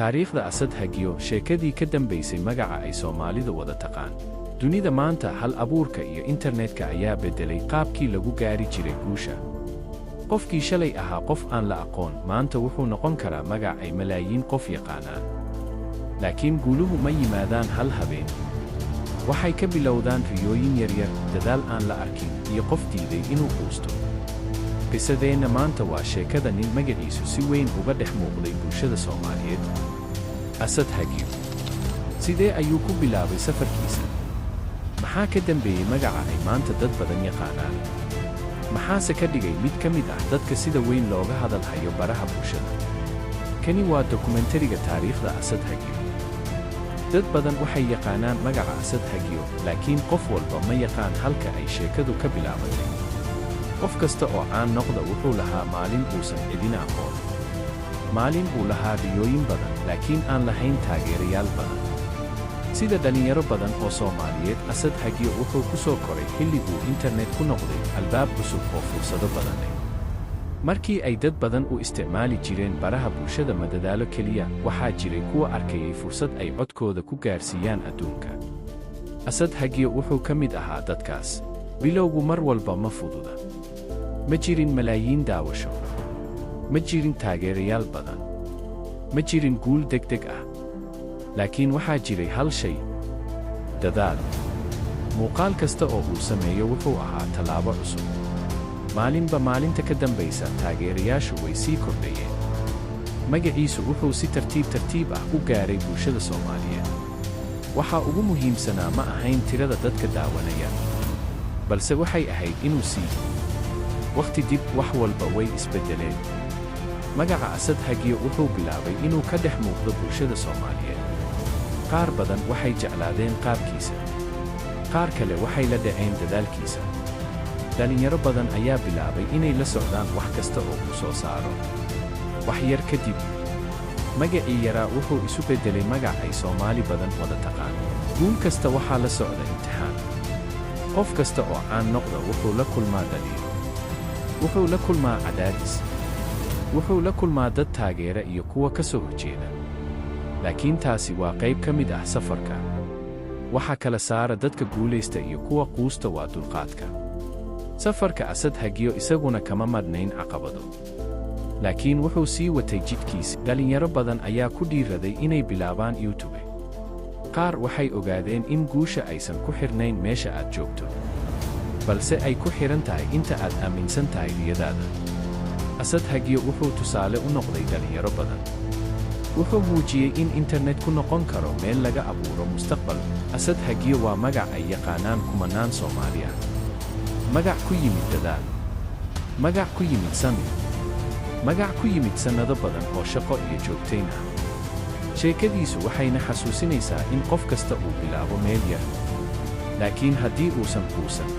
taariikhda Asad Hagiyo sheekadii ka dambaysay magaca ay Soomaalidu wada taqaan. Dunida maanta hal abuurka iyo internetka ayaa beddelay qaabkii lagu gaari jiray guusha. Qofkii shalay ahaa qof aan la aqoon maanta wuxuu noqon karaa magac ay malaayiin qof yaqaanaan. Laakiin guuluhu ma yimaadaan hal habeen. Waxay ka bilowdaan riyooyin yaryar, dadaal aan la arkin, iyo qof diiday inuu quusto. Qisadeenna maanta waa sheekada nin magaciisu si weyn uga dhex muuqday bulshada Soomaaliyeed. Asad Hagiyo. Sidee ayuu ku bilaabay safarkiisa? Maxaa ka dambeeyey magaca ay maanta dad badan yaqaanaan? Maxaase ka dhigay mid ka mid ah dadka sida weyn looga hadal hayo baraha bulshada? Kani waa dokumentariga taariikhda Asad Hagiyo. Dad badan waxay yaqaanaan magaca Asad Hagiyo, laakiin qof walba ma yaqaan halka ay sheekadu ka bilaabatay. Qof kasta oo caan noqda wuxuu lahaa maalin uusan cidina aqoon. Maalin uu lahaa riyooyin badan, laakiin aan lahayn taageerayaal badan. Sida dhalinyaro badan oo Soomaaliyeed, Asad Hagiyo wuxuu ku soo koray xilli uu internet ku noqday albaab cusub oo fursado badan leh. Markii ay dad badan u isticmaali jireen baraha bulshada madadaalo keliya, waxaa jiray kuwa arkayay fursad ay codkooda ku gaarsiiyaan adduunka. Asad Hagiyo wuxuu ka mid ahaa dadkaas. Bilowgu mar walba ma fududa. Ma jirin malaayiin daawasho. Ma jirin taageerayaal badan. Ma jirin guul degdeg ah. Laakiin waxaa jiray hal shay: dadaal. Muuqaal kasta oo uu sameeyo wuxuu ahaa tallaabo cusub. Maalinba maalinta ka dambaysa taageerayaashu way sii kordhayeen. Magaciisu wuxuu si tartiib ah u gaaray bulshada Soomaaliyeed. Waxa ugu muhiimsanaa ma ahayn tirada dadka daawanaya, balse waxay ahayd inuu sii waqti dib wax walba way isbeddeleen. Magaca Asad Hagiyo wuxuu bilaabay inuu ka dhex muuqdo bulshada Soomaaliyeed. Qaar badan waxay jeclaadeen qaabkiisa. Qaar kale waxay la dhaceen dadaalkiisa. Dhalinyaro badan ayaa bilaabay inay la socdaan wax kasta oo uu soo saaro. Wax yar kadib, magacii yaraa wuxuu isu beddelay magac ay Soomaali badan wada taqaan. Guul kasta waxaa la socda imtixaan. Qof kasta oo caan noqda wuxuu la kulmaa dhaliilo. Wuxuu la kulmaa cadaadis. Wuxuu la kulmaa dad taageera iyo kuwa ka soo horjeeda. Laakiin taasi waa qayb ka mid ah safarka. Waxa kala saara dadka guulaysta iyo kuwa quusta waa dulqaadka. Safarka Asad Hagiyo isaguna kama madhnayn caqabado. Laakiin wuxuu sii watay jidkiisa. Dhalinyaro badan ayaa ku dhiiraday inay bilaabaan YouTube. Qaar waxay ogaadeen in guusha aysan ku xirnayn meesha aad joogto, balse ay ku xiran tahay inta aad aaminsan tahay riyadaada. Asad Hagiyo wuxuu tusaale u noqday dhalinyaro badan. Wuxuu muujiyey in internetku noqon karo meel laga abuuro mustaqbal. Asad Hagiyo waa magac ay yaqaanaan kumanaan Soomaali ah. Magac ku yimid dadaal. Magac ku yimid samir. Magac ku yimid sannado badan oo shaqo iyo joogtayn ah. Sheekadiisu waxayna xasuusinaysaa in qof kasta uu bilaabo meel yar. Laakiin haddii uusan quusan,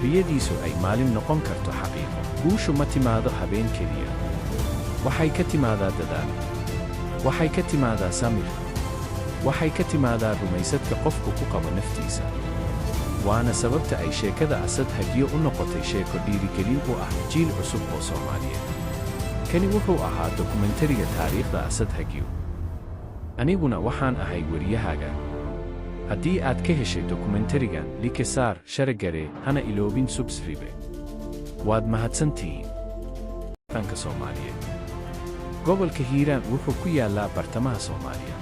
riyadiisu ay maalin noqon karto xaqiiqo. Guushu ma timaado habeen keliya. Waxay ka timaadaa dadaal. Waxay ka timaadaa samir. Waxay ka timaadaa rumaysadka qofku ku qabo naftiisa. Waana sababta ay sheekada Asad Hagiyo u noqotay sheeko dhiirigelin u ah jiil cusub oo Soomaaliyeed. Kani wuxuu ahaa dokumentariga taariikhda Asad Hagiyo. Aniguna waxaan ahay wariyahaaga. Haddii aad ka heshay dokumentarigan, like saar, sharagare, hana iloobin subscribe. Waad mahadsantihiin. Dhaqanka Soomaaliyeed. Gobolka Hiiraan wuxuu ku yaallaa bartamaha Soomaaliya.